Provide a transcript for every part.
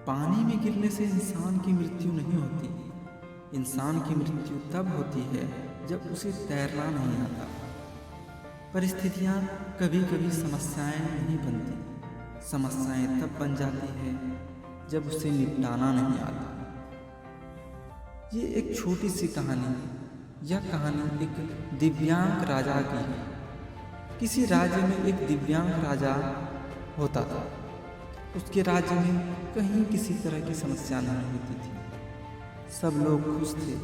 पानी में गिरने से इंसान की मृत्यु नहीं होती। इंसान की मृत्यु तब होती है जब उसे तैरना नहीं आता। परिस्थितियाँ कभी कभी समस्याएं नहीं बनती। समस्याएं तब बन जाती है जब उसे निपटाना नहीं आता। ये एक छोटी सी कहानी है। यह कहानी एक दिव्यांग राजा की है। किसी राज्य में एक दिव्यांग राजा होता था। उसके राज्य में कहीं किसी तरह की समस्या नहीं होती थी। सब लोग खुश थे।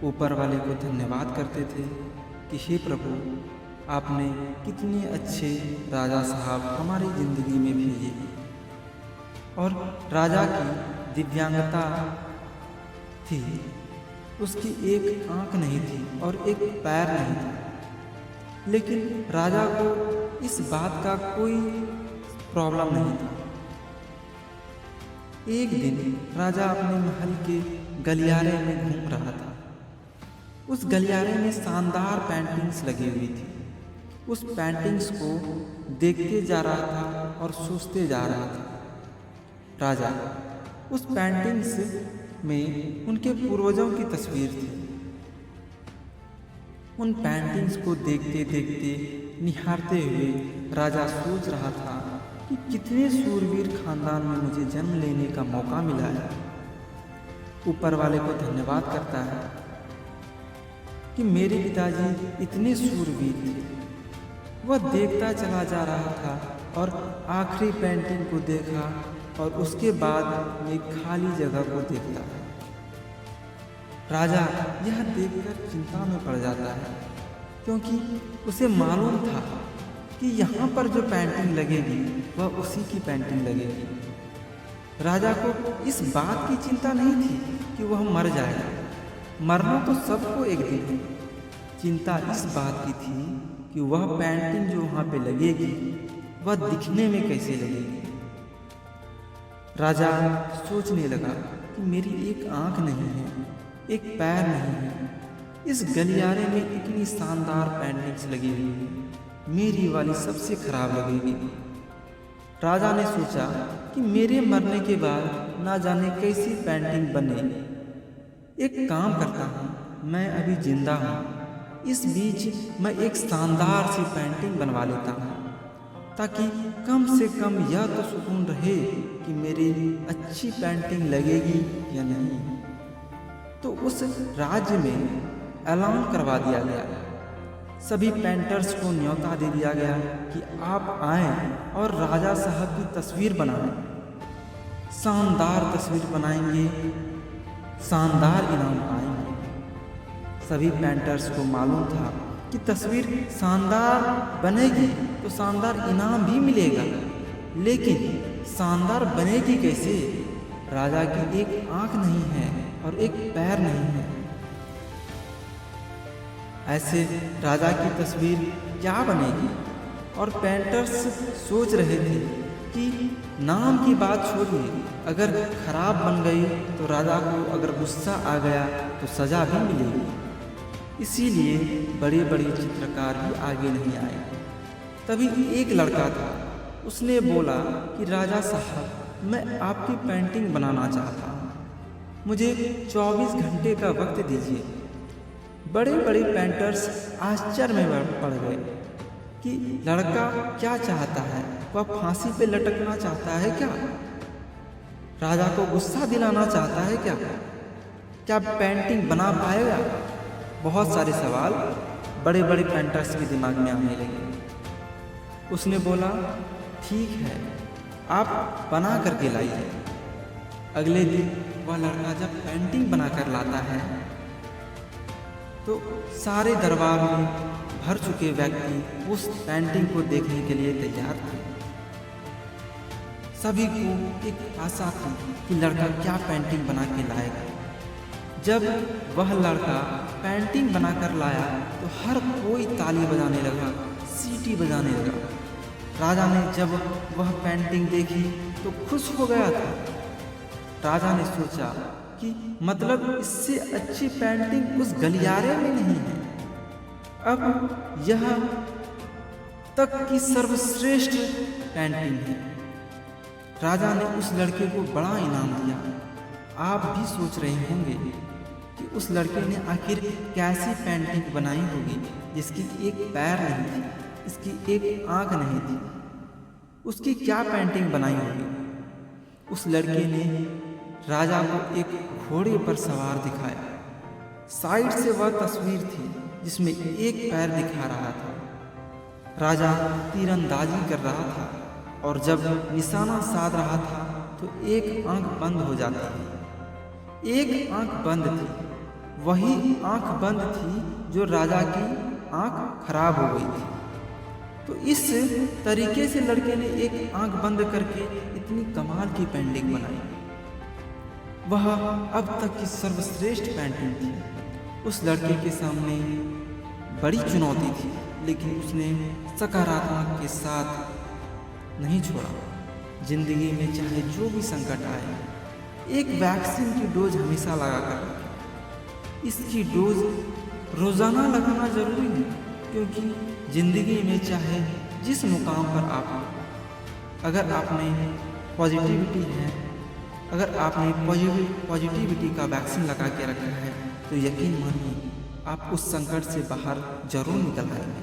ऊपर वाले को धन्यवाद करते थे कि हे प्रभु, आपने कितने अच्छे राजा साहब हमारी ज़िंदगी में भेजे। और राजा की दिव्यांगता थी। उसकी एक आंख नहीं थी और एक पैर नहीं था। लेकिन राजा को इस बात का कोई प्रॉब्लम नहीं था। एक दिन राजा अपने महल के गलियारे में घूम रहा था। उस गलियारे में शानदार पेंटिंग्स लगी हुई थी। उस पेंटिंग्स को देखते जा रहा था और सोचते जा रहा था। राजा उस पेंटिंग्स में उनके पूर्वजों की तस्वीर थी। उन पेंटिंग्स को देखते देखते निहारते हुए राजा सोच रहा था कि कितने सूरवीर खानदान में मुझे जन्म लेने का मौका मिला है। ऊपर वाले को धन्यवाद करता है कि मेरे पिताजी इतने सूरवीर थे। वह देखता चला जा रहा था और आखिरी पेंटिंग को देखा और उसके बाद एक खाली जगह को देखता है। राजा यह देखकर चिंता में पड़ जाता है, क्योंकि उसे मालूम था कि यहाँ पर जो पेंटिंग लगेगी वह उसी की पेंटिंग लगेगी। राजा को इस बात की चिंता नहीं थी कि वह मर जाएगा। मरना तो सबको एक दिन है। चिंता इस बात की थी कि वह पेंटिंग जो वहाँ पे लगेगी वह दिखने में कैसे लगेगी। राजा सोचने लगा कि मेरी एक आंख नहीं है, एक पैर नहीं है। इस गलियारे में इतनी शानदार पेंटिंग्स लगी हुई है, मेरी वाली सबसे खराब लगेगी। राजा ने सोचा कि मेरे मरने के बाद ना जाने कैसी पेंटिंग बने। एक काम करता हूँ, मैं अभी जिंदा हूँ, इस बीच मैं एक शानदार सी पेंटिंग बनवा लेता हूँ, ताकि कम से कम यह तो सुकून रहे कि मेरी अच्छी पेंटिंग लगेगी या नहीं। तो उस राज्य में ऐलान करवा दिया गया। सभी पेंटर्स को न्योता दे दिया गया कि आप आएं और राजा साहब की तस्वीर बनाएं। शानदार तस्वीर बनाएंगे, शानदार इनाम पाएंगे। सभी पेंटर्स को मालूम था कि तस्वीर शानदार बनेगी तो शानदार इनाम भी मिलेगा, लेकिन शानदार बनेगी कैसे? राजा की एक आंख नहीं है और एक पैर नहीं है। ऐसे राजा की तस्वीर क्या बनेगी? और पेंटर्स सोच रहे थे कि नाम की बात छोड़िए, अगर खराब बन गई तो राजा को अगर गुस्सा आ गया तो सजा भी मिलेगी। इसीलिए बड़े बड़े चित्रकार भी आगे नहीं आए। तभी एक लड़का था, उसने बोला कि राजा साहब, मैं आपकी पेंटिंग बनाना चाहता हूँ, मुझे 24 घंटे का वक्त दीजिए। बड़े बड़े पेंटर्स आश्चर्य में पड़ गए कि लड़का क्या चाहता है, वह फांसी पे लटकना चाहता है क्या? राजा को गुस्सा दिलाना चाहता है क्या? क्या पेंटिंग बना पाएगा? बहुत सारे सवाल बड़े बड़े पेंटर्स के दिमाग में आने लगे। उसने बोला, ठीक है, आप बना करके लाइए। अगले दिन वह लड़का जब पेंटिंग बनाकर लाता है तो सारे दरबार में भर चुके व्यक्ति उस पेंटिंग को देखने के लिए तैयार थे। सभी को एक आशा थी कि लड़का क्या पेंटिंग बना के लाएगा। जब वह लड़का पेंटिंग बनाकर लाया तो हर कोई ताली बजाने लगा, सीटी बजाने लगा। राजा ने जब वह पेंटिंग देखी तो खुश हो गया था। राजा ने सोचा कि मतलब इससे अच्छी पेंटिंग उस गलियारे में नहीं है। अब यह तक की सर्वश्रेष्ठ पेंटिंग है। राजा ने उस लड़के को बड़ा इनाम दिया। आप भी सोच रहे होंगे कि उस लड़के ने आखिर कैसी पेंटिंग बनाई होगी जिसकी एक पैर नहीं थी, इसकी एक आंख नहीं थी। उसकी क्या पेंटिंग बनाई होगी? उस लड़के ने राजा को एक घोड़े पर सवार दिखाया। साइड से वह तस्वीर थी जिसमें एक पैर दिखा रहा था। राजा तीरंदाजी कर रहा था और जब निशाना साध रहा था तो एक आंख बंद हो जाती थी। एक आंख बंद थी, वही आंख बंद थी जो राजा की आंख खराब हो गई थी। तो इस तरीके से लड़के ने एक आंख बंद करके इतनी कमाल की पेंटिंग बनाई। वह अब तक की सर्वश्रेष्ठ पेंटिंग थी। उस लड़के के सामने बड़ी चुनौती थी, लेकिन उसने सकारात्मक के साथ नहीं छोड़ा। जिंदगी में चाहे जो भी संकट आए, एक वैक्सीन की डोज हमेशा लगा कर रखें। इसकी डोज रोज़ाना लगाना ज़रूरी है, क्योंकि ज़िंदगी में चाहे जिस मुकाम पर आप हो, अगर आपने पॉजिटिविटी है, अगर आपने पॉजिटिविटी का वैक्सीन लगा के रखा है तो यकीन मानिए आप उस संकट से बाहर जरूर निकल आएंगे।